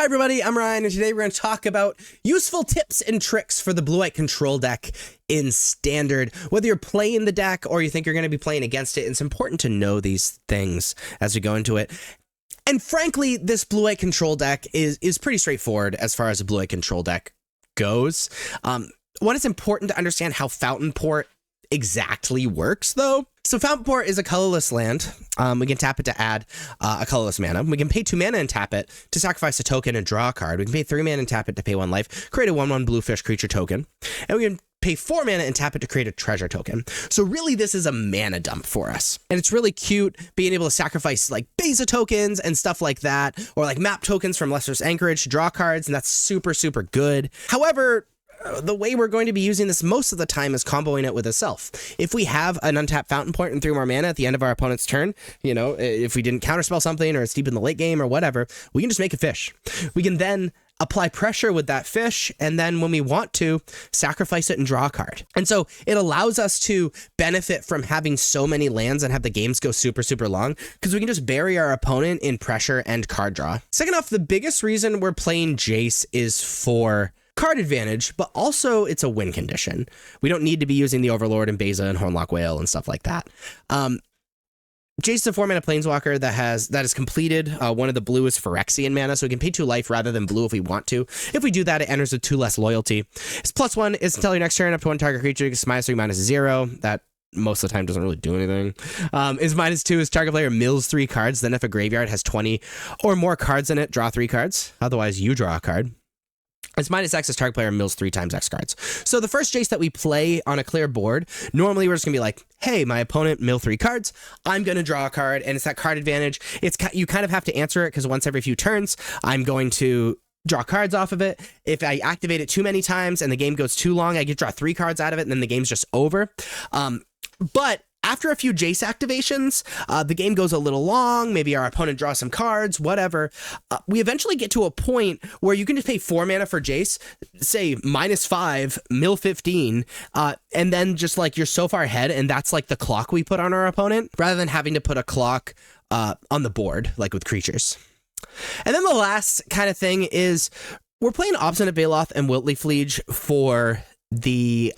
Hi everybody, I'm Ryan, and today we're going to talk about useful tips and tricks for the blue-white control deck in Standard. Whether you're playing the deck or you think you're going to be playing against it, it's important to know these things as we go into it. And frankly, this blue-white control deck is pretty straightforward as far as a blue-white control deck goes. One, it's important to understand how Fountain Port exactly works, though. So Fountain Port is a colorless land. We can tap it to add a colorless mana. We can pay 2 mana and tap it to sacrifice a token and draw a card. We can pay 3 mana and tap it to pay 1 life, create a 1/1 blue fish creature token. And we can pay 4 mana and tap it to create a treasure token. So really, this is a mana dump for us. And it's really cute being able to sacrifice like Beza tokens and stuff like that, or like map tokens from Lester's Anchorage to draw cards, and that's super, super good. However, the way we're going to be using this most of the time is comboing it with itself. If we have an untapped Fountain Point and 3 more mana at the end of our opponent's turn, you know, if we didn't counterspell something or it's deep in the late game or whatever, we can just make a fish. We can then apply pressure with that fish, and then when we want to, sacrifice it and draw a card. And so it allows us to benefit from having so many lands and have the games go super, super long, because we can just bury our opponent in pressure and card draw. Second off, the biggest reason we're playing Jace is for card advantage, but also it's a win condition. We don't need to be using the Overlord and Beza and Hornlock Whale and stuff like that. Jace is a 4-mana planeswalker that is completed. One of the blue is Phyrexian mana, so we can pay 2 life rather than blue if we want to. If we do that, it enters with 2 less loyalty. Its +1 is until your next turn, up to 1 target creature gets -3, -0. That most of the time doesn't really do anything. Its -2 is target player mills 3 cards. Then if a graveyard has 20 or more cards in it, draw 3 cards. Otherwise, you draw a card. It's -X as target player mills 3 times X cards. So the first Jace that we play on a clear board, normally we're just gonna be like, hey, my opponent mill 3 cards, I'm gonna draw a card, and it's that card advantage. You kind of have to answer it, because once every few turns, I'm going to draw cards off of it. If I activate it too many times and the game goes too long, I get draw 3 cards out of it, and then the game's just over. But after a few Jace activations, the game goes a little long, maybe our opponent draws some cards, whatever. We eventually get to a point where you can just pay 4 mana for Jace, say -5, mill 15, and then just like you're so far ahead, and that's like the clock we put on our opponent, rather than having to put a clock on the board, like with creatures. And then the last kind of thing is we're playing Obstinate Baloth and Wiltly Fleege for the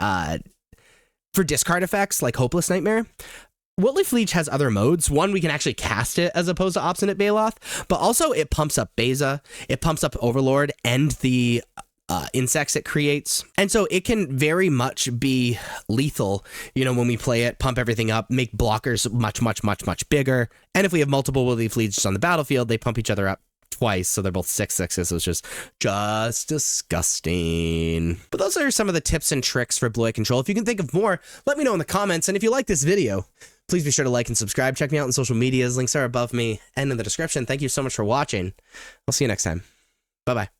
for discard effects like Hopeless Nightmare. Wiltly Fleege has other modes. One, we can actually cast it as opposed to Obstinate Baloth, but also it pumps up Beza, it pumps up Overlord and the insects it creates. And so it can very much be lethal, you know, when we play it, pump everything up, make blockers much, much, much, much bigger. And if we have multiple Wiltly Fleeges on the battlefield, they pump each other up twice, so they're both 6/6s, so it's just disgusting. But those are some of the tips and tricks for blue-white control. If you can think of more, let me know in the comments, and if you like this video, please be sure to like and subscribe. Check me out on social medias, links are above me and in the description. Thank you so much for watching. I'll see you next time. Bye-bye.